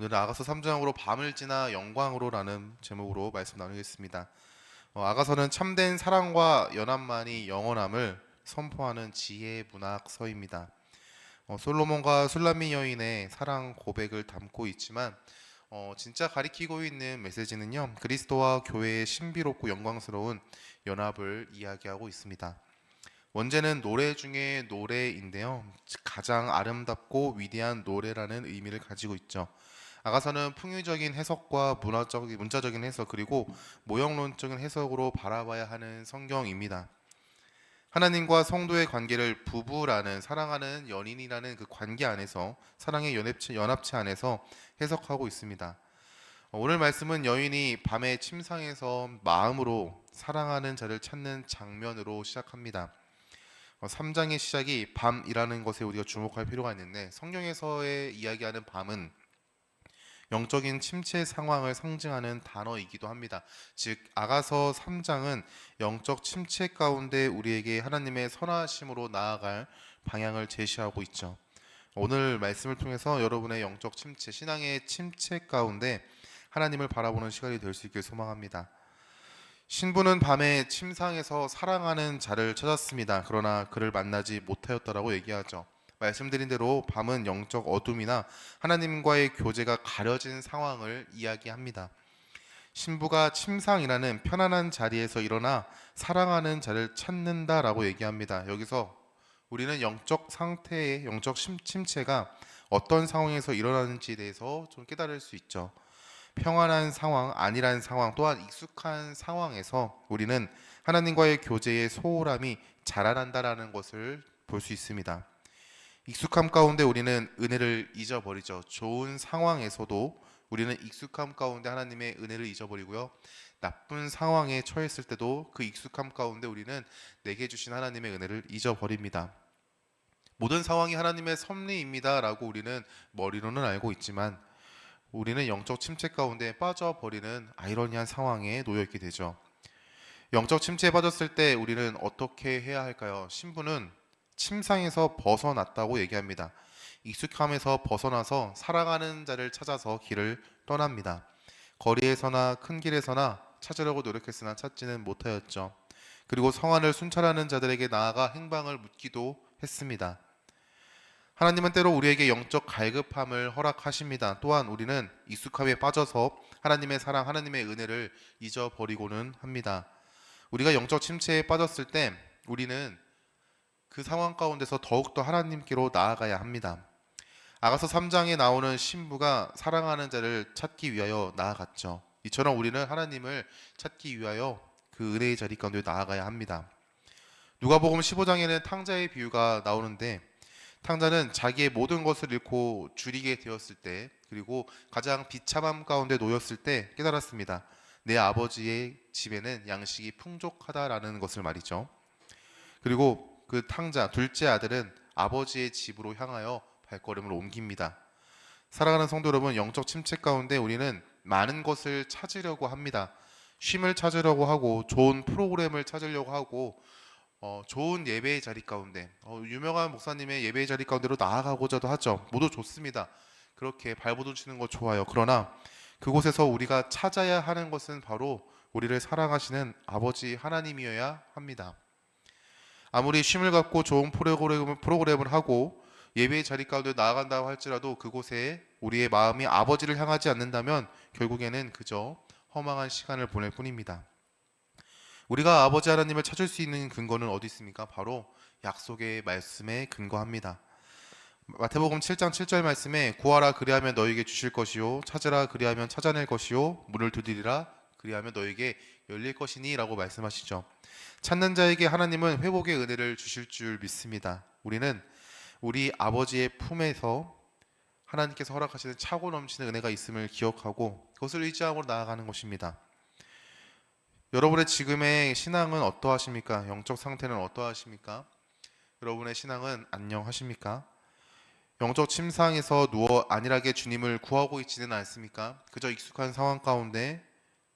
오늘은 아가서 3장으로 밤을 지나 영광으로라는 제목으로 말씀 나누겠습니다. 아가서는 참된 사랑과 연합만이 영원함을 선포하는 지혜 문학서입니다. 솔로몬과 술람미 여인의 사랑 고백을 담고 있지만 진짜 가리키고 있는 메시지는요, 그리스도와 교회의 신비롭고 영광스러운 연합을 이야기하고 있습니다. 원제는 노래 중에 노래인데요, 가장 아름답고 위대한 노래라는 의미를 가지고 있죠. 아가서는 풍유적인 해석과 문자적인 해석, 그리고 모형론적인 해석으로 바라봐야 하는 성경입니다. 하나님과 성도의 관계를 부부라는, 사랑하는 연인이라는 그 관계 안에서, 사랑의 연합체 안에서 해석하고 있습니다. 오늘 말씀은 여인이 밤의 침상에서 마음으로 사랑하는 자를 찾는 장면으로 시작합니다. 3장의 시작이 밤이라는 것에 우리가 주목할 필요가 있는데, 성경에서의 이야기하는 밤은 영적인 침체 상황을 상징하는 단어이기도 합니다. 즉, 아가서 3장은 영적 침체 가운데 우리에게 하나님의 선하심으로 나아갈 방향을 제시하고 있죠. 오늘 말씀을 통해서 여러분의 영적 침체, 신앙의 침체 가운데 하나님을 바라보는 시간이 될 수 있길 소망합니다. 신부는 밤에 침상에서 사랑하는 자를 찾았습니다. 그러나 그를 만나지 못하였다라고 얘기하죠. 말씀드린 대로 밤은 영적 어둠이나 하나님과의 교제가 가려진 상황을 이야기합니다. 신부가 침상이라는 편안한 자리에서 일어나 사랑하는 자를 찾는다라고 얘기합니다. 여기서 우리는 영적 상태의 침체가 어떤 상황에서 일어나는지에 대해서 좀 깨달을 수 있죠. 평안한 상황, 안일한 상황, 또한 익숙한 상황에서 우리는 하나님과의 교제의 소홀함이 자라난다라는 것을 볼 수 있습니다. 익숙함 가운데 우리는 은혜를 잊어버리죠. 좋은 상황에서도 우리는 익숙함 가운데 하나님의 은혜를 잊어버리고요. 나쁜 상황에 처했을 때도 그 익숙함 가운데 우리는 내게 주신 하나님의 은혜를 잊어버립니다. 모든 상황이 하나님의 섭리입니다라고 우리는 머리로는 알고 있지만 우리는 영적 침체 가운데 빠져버리는 아이러니한 상황에 놓여 있게 되죠. 영적 침체에 빠졌을 때 우리는 어떻게 해야 할까요? 신부는 침상에서 벗어났다고 얘기합니다. 익숙함에서 벗어나서 살아가는 자를 찾아서 길을 떠납니다. 거리에서나 큰 길에서나 찾으려고 노력했으나 찾지는 못하였죠. 그리고 성안을 순찰하는 자들에게 나아가 행방을 묻기도 했습니다. 하나님은 때로 우리에게 영적 갈급함을 허락하십니다. 또한 우리는 익숙함에 빠져서 하나님의 사랑, 하나님의 은혜를 잊어버리고는 합니다. 우리가 영적 침체에 빠졌을 때 우리는 그 상황 가운데서 더욱더 하나님께로 나아가야 합니다. 아가서 3장에 나오는 신부가 사랑하는 자를 찾기 위하여 나아갔죠. 이처럼 우리는 하나님을 찾기 위하여 그 은혜의 자리 가운데 나아가야 합니다. 누가복음 15장에는 탕자의 비유가 나오는데, 탕자는 자기의 모든 것을 잃고 줄이게 되었을 때, 그리고 가장 비참함 가운데 놓였을 때 깨달았습니다. 내 아버지의 집에는 양식이 풍족하다라는 것을 말이죠. 그리고 그 탕자 둘째 아들은 아버지의 집으로 향하여 발걸음을 옮깁니다. 사랑하는 성도 여러분, 영적 침체 가운데 우리는 많은 것을 찾으려고 합니다. 쉼을 찾으려고 하고, 좋은 프로그램을 찾으려고 하고, 좋은 예배의 자리 가운데, 유명한 목사님의 예배의 자리 가운데로 나아가고자도 하죠. 모두 좋습니다. 그렇게 발버둥 치는 거 좋아요. 그러나 그곳에서 우리가 찾아야 하는 것은 바로 우리를 사랑하시는 아버지 하나님이어야 합니다. 아무리 쉼을 갖고 좋은 프로그램을 하고 예배의 자리 가운데 나아간다고 할지라도 그곳에 우리의 마음이 아버지를 향하지 않는다면 결국에는 그저 허망한 시간을 보낼 뿐입니다. 우리가 아버지 하나님을 찾을 수 있는 근거는 어디 있습니까? 바로 약속의 말씀에 근거합니다. 마태복음 7장 7절 말씀에 구하라 그리하면 너에게 주실 것이요 찾으라 그리하면 찾아낼 것이요 문을 두드리라 그리하면 너에게 열릴 것이니 라고 말씀하시죠. 찾는 자에게 하나님은 회복의 은혜를 주실 줄 믿습니다. 우리는 우리 아버지의 품에서 하나님께서 허락하시는 차고 넘치는 은혜가 있음을 기억하고 그것을 의지하고 나아가는 것입니다. 여러분의 지금의 신앙은 어떠하십니까? 영적 상태는 어떠하십니까? 여러분의 신앙은 안녕하십니까? 영적 침상에서 누워 안일하게 주님을 구하고 있지는 않습니까? 그저 익숙한 상황 가운데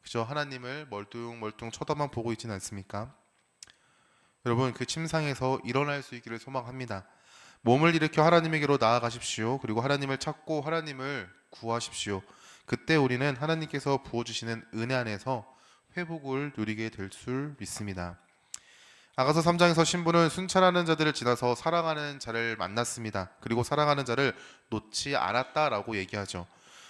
그저 하나님을 멀뚱멀뚱 쳐다만 보고 있지는 않습니까? 여러분, 그 침상에서 일어날 수 있기를 소망합니다. 몸을 일으켜 하나님에게로 나아가십시오. 그리고 하나님을 찾고 하나님을 구하십시오. 그때 우리는 하나님께서 부어주시는 은혜 안에서 회복을 누리게 될 줄 믿습니다. 아가서 3장에서 신부는 순찰하는 자들을 지나서 사랑하는 자를 만났습니다. 그리고 사랑하는 자를 놓지 않았다라고 얘기하죠.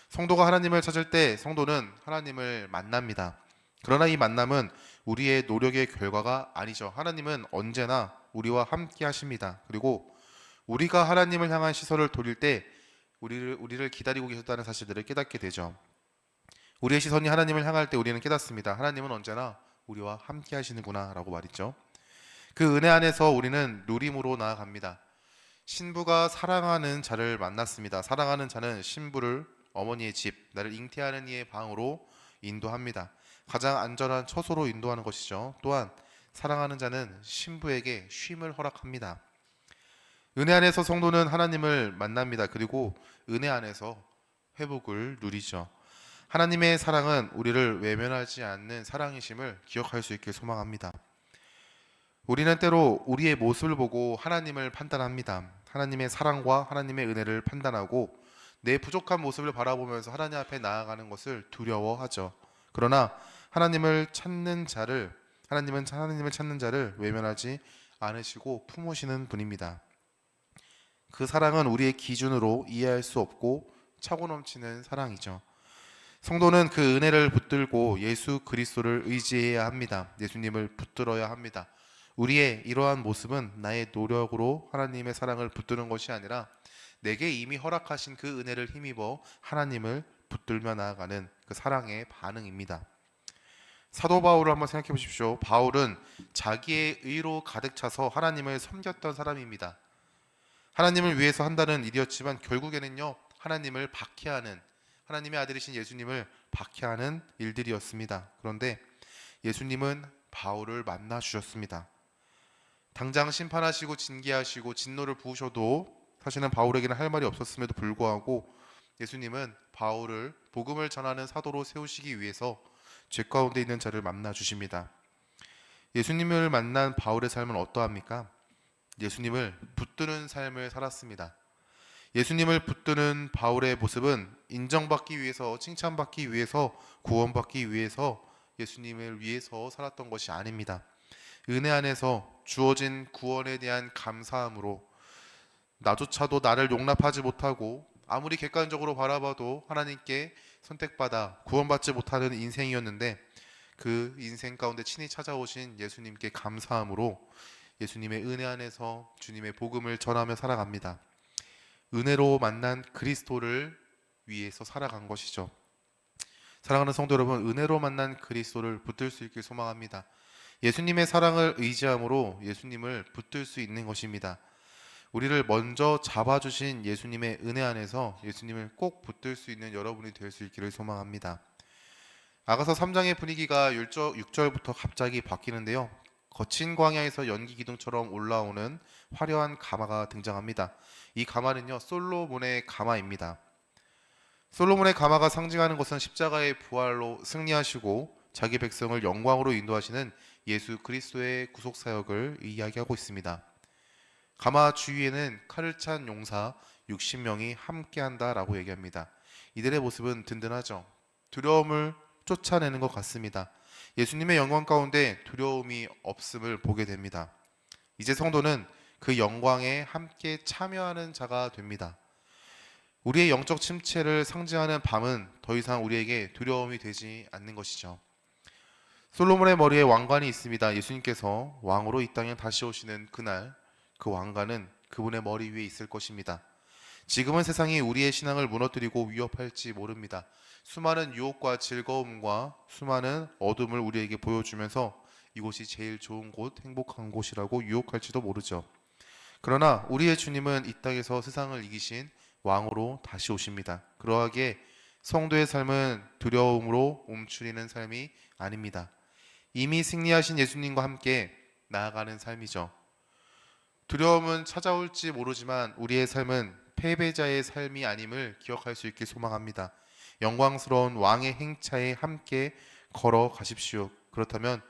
성도가 하나님을 찾을 때 성도는 하나님을 만납니다. 그러나 이 만남은 우리의 노력의 결과가 아니죠. 하나님은 언제나 우리와 함께 하십니다. 그리고 우리가 하나님을 향한 시선을 돌릴 때 우리를 기다리고 계셨다는 사실들을 깨닫게 되죠. 우리의 시선이 하나님을 향할 때 우리는 깨닫습니다. 하나님은 언제나 우리와 함께 하시는구나 라고 말했죠. 그 은혜 안에서 우리는 누림으로 나아갑니다. 신부가 사랑하는 자를 만났습니다. 사랑하는 자는 신부를 어머니의 집, 나를 잉태하는 이의 방으로 인도합니다. 가장 안전한 처소로 인도하는 것이죠. 또한 사랑하는 자는 신부에게 쉼을 허락합니다. 은혜 안에서 성도는 하나님을 만납니다. 그리고 은혜 안에서 회복을 누리죠. 하나님의 사랑은 우리를 외면하지 않는 사랑이심을 기억할 수 있길 소망합니다. 우리는 때로 우리의 모습을 보고 하나님을 판단합니다. 하나님의 사랑과 하나님의 은혜를 판단하고 내 부족한 모습을 바라보면서 하나님 앞에 나아가는 것을 두려워하죠. 그러나 하나님을 찾는 자를 하나님을 찾는 자를 외면하지 않으시고 품으시는 분입니다. 그 사랑은 우리의 기준으로 이해할 수 없고 차고 넘치는 사랑이죠. 성도는 그 은혜를 붙들고 예수 그리스도를 의지해야 합니다. 예수님을 붙들어야 합니다. 우리의 이러한 모습은 나의 노력으로 하나님의 사랑을 붙드는 것이 아니라 내게 이미 허락하신 그 은혜를 힘입어 하나님을 붙들며 나아가는 그 사랑의 반응입니다. 사도 바울을 한번 생각해 보십시오. 바울은 자기의 의로 가득 차서 하나님을 섬겼던 사람입니다. 하나님을 위해서 한다는 일이었지만 결국에는요, 하나님을 박해하는, 하나님의 아들이신 예수님을 박해하는 일들이었습니다. 그런데 예수님은 바울을 만나 주셨습니다. 당장 심판하시고 징계하시고 진노를 부으셔도 사실은 바울에게는 할 말이 없었음에도 불구하고 예수님은 바울을 복음을 전하는 사도로 세우시기 위해서 죄 가운데 있는 자를 만나 주십니다. 예수님을 만난 바울의 삶은 어떠합니까? 예수님을 붙드는 삶을 살았습니다. 예수님을 붙드는 바울의 모습은 인정받기 위해서, 칭찬받기 위해서, 구원받기 위해서 예수님을 위해서 살았던 것이 아닙니다. 은혜 안에서 주어진 구원에 대한 감사함으로 나조차도 나를 용납하지 못하고 아무리 객관적으로 바라봐도 하나님께 선택받아 구원받지 못하는 인생이었는데 그 인생 가운데 친히 찾아오신 예수님께 감사함으로 예수님의 은혜 안에서 주님의 복음을 전하며 살아갑니다. 은혜로 만난 그리스도를 위해서 살아간 것이죠. 사랑하는 성도 여러분, 은혜로 만난 그리스도를 붙들 수 있길 소망합니다. 예수님의 사랑을 의지함으로 예수님을 붙들 수 있는 것입니다. 우리를 먼저 잡아주신 예수님의 은혜 안에서 예수님을 꼭 붙들 수 있는 여러분이 될 수 있기를 소망합니다. 아가서 3장의 분위기가 6절부터 갑자기 바뀌는데요. 거친 광야에서 연기 기둥처럼 올라오는 화려한 가마가 등장합니다. 이 가마는요, 솔로몬의 가마입니다. 솔로몬의 가마가 상징하는 것은 십자가의 부활로 승리하시고 자기 백성을 영광으로 인도하시는 예수 그리스도의 구속 사역을 이야기하고 있습니다. 가마 주위에는 칼을 찬 용사 60명이 함께한다라고 얘기합니다. 이들의 모습은 든든하죠. 두려움을 쫓아내는 것 같습니다. 예수님의 영광 가운데 두려움이 없음을 보게 됩니다. 이제 성도는 그 영광에 함께 참여하는 자가 됩니다. 우리의 영적 침체를 상징하는 밤은 더 이상 우리에게 두려움이 되지 않는 것이죠. 솔로몬의 머리에 왕관이 있습니다. 예수님께서 왕으로 이 땅에 다시 오시는 그날 그 왕관은 그분의 머리 위에 있을 것입니다. 지금은 세상이 우리의 신앙을 무너뜨리고 위협할지 모릅니다. 수많은 유혹과 즐거움과 수많은 어둠을 우리에게 보여주면서 이곳이 제일 좋은 곳, 행복한 곳이라고 유혹할지도 모르죠. 그러나 우리의 주님은 이 땅에서 세상을 이기신 왕으로 다시 오십니다. 그러하기에 성도의 삶은 두려움으로 움츠리는 삶이 아닙니다. 이미 승리하신 예수님과 함께 나아가는 삶이죠. 두려움은 찾아올지 모르지만 우리의 삶은 패배자의 삶이 아님을 기억할 수 있길 소망합니다. 영광스러운 왕의 행차에 함께 걸어가십시오. 그렇다면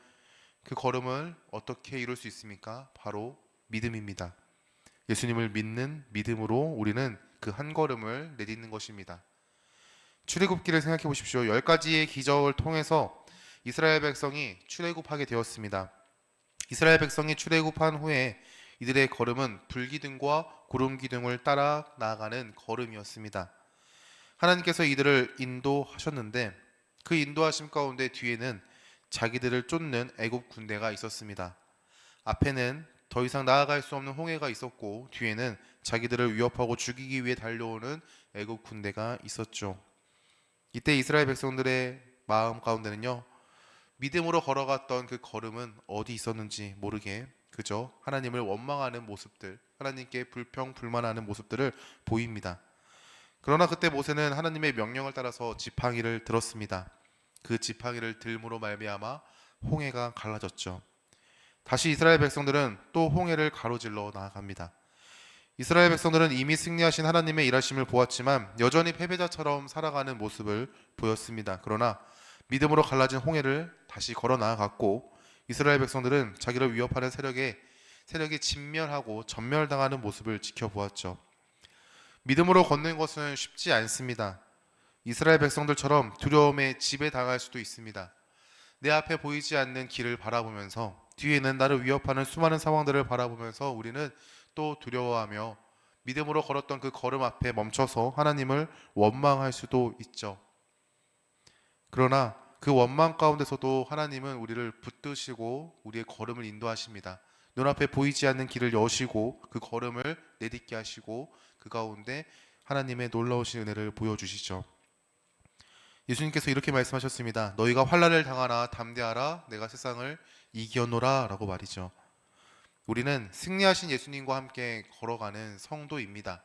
그 걸음을 어떻게 이룰 수 있습니까? 바로 믿음입니다. 예수님을 믿는 믿음으로 우리는 그 한 걸음을 내딛는 것입니다. 출애굽기를 생각해 보십시오. 10가지의 기적을 통해서 이스라엘 백성이 출애굽하게 되었습니다. 이스라엘 백성이 출애굽한 후에 이들의 걸음은 불기둥과 구름기둥을 따라 나아가는 걸음이었습니다. 하나님께서 이들을 인도하셨는데 그 인도하심 가운데 뒤에는 자기들을 쫓는 애굽 군대가 있었습니다. 앞에는 더 이상 나아갈 수 없는 홍해가 있었고 뒤에는 자기들을 위협하고 죽이기 위해 달려오는 애굽 군대가 있었죠. 이때 이스라엘 백성들의 마음 가운데는요, 믿음으로 걸어갔던 그 걸음은 어디 있었는지 모르게 그저 하나님을 원망하는 모습들, 하나님께 불평불만하는 모습들을 보입니다. 그러나 그때 모세는 하나님의 명령을 따라서 지팡이를 들었습니다. 그 지팡이를 들므로 말미암아 홍해가 갈라졌죠. 다시 이스라엘 백성들은 또 홍해를 가로질러 나아갑니다. 이스라엘 백성들은 이미 승리하신 하나님의 일하심을 보았지만 여전히 패배자처럼 살아가는 모습을 보였습니다. 그러나 믿음으로 갈라진 홍해를 다시 걸어 나아갔고 이스라엘 백성들은 자기를 위협하는 세력에 진멸하고 전멸당하는 모습을 지켜보았죠. 믿음으로 걷는 것은 쉽지 않습니다. 이스라엘 백성들처럼 두려움에 지배당할 수도 있습니다. 내 앞에 보이지 않는 길을 바라보면서 뒤에는 나를 위협하는 수많은 상황들을 바라보면서 우리는 또 두려워하며 믿음으로 걸었던 그 걸음 앞에 멈춰서 하나님을 원망할 수도 있죠. 그러나 그 원망 가운데서도 하나님은 우리를 붙드시고 우리의 걸음을 인도하십니다. 눈앞에 보이지 않는 길을 여시고 그 걸음을 내딛게 하시고 그 가운데 하나님의 놀라우신 은혜를 보여주시죠. 예수님께서 이렇게 말씀하셨습니다. 너희가 환난을 당하나 담대하라 내가 세상을 이겨노라 라고 말이죠. 우리는 승리하신 예수님과 함께 걸어가는 성도입니다.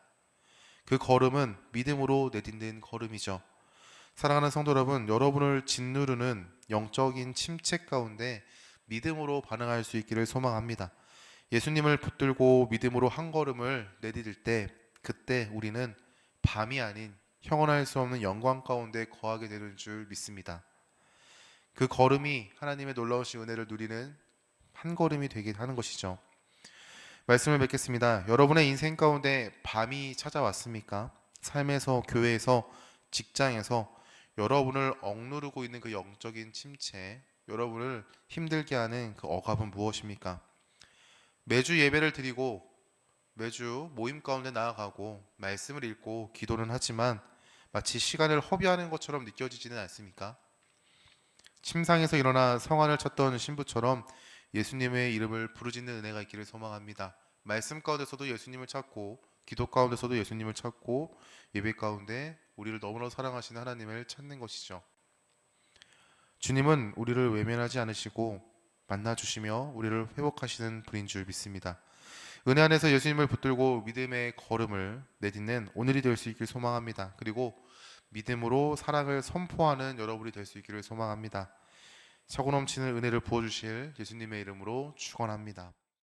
그 걸음은 믿음으로 내딛는 걸음이죠. 사랑하는 성도 여러분, 여러분을 짓누르는 영적인 침체 가운데 믿음으로 반응할 수 있기를 소망합니다. 예수님을 붙들고 믿음으로 한 걸음을 내디딜 때 그때 우리는 밤이 아닌 형언할 수 없는 영광 가운데 거하게 되는 줄 믿습니다. 그 걸음이 하나님의 놀라우신 은혜를 누리는 한 걸음이 되게 하는 것이죠. 말씀을 맺겠습니다. 여러분의 인생 가운데 밤이 찾아왔습니까? 삶에서, 교회에서, 직장에서 여러분을 억누르고 있는 그 영적인 침체, 여러분을 힘들게 하는 그 억압은 무엇입니까? 매주 예배를 드리고 매주 모임 가운데 나아가고 말씀을 읽고 기도는 하지만 마치 시간을 허비하는 것처럼 느껴지지는 않습니까? 침상에서 일어나 성환을 쳤던 신부처럼 예수님의 이름을 부르짖는 은혜가 있기를 소망합니다. 말씀 가운데서도 예수님을 찾고 기도 가운데서도 예수님을 찾고 예배 가운데 우리를 너무나 사랑하시는 하나님을 찾는 것이죠. 주님은 우리를 외면하지 않으시고 만나주시며 우리를 회복하시는 분인 줄 믿습니다. 은혜 안에서 예수님을 붙들고 믿음의 걸음을 내딛는 오늘이 될 수 있길 소망합니다. 그리고 믿음으로 사랑을 선포하는 여러분이 될 수 있기를 소망합니다. 차고 넘치는 은혜를 부어주실 예수님의 이름으로 축원합니다.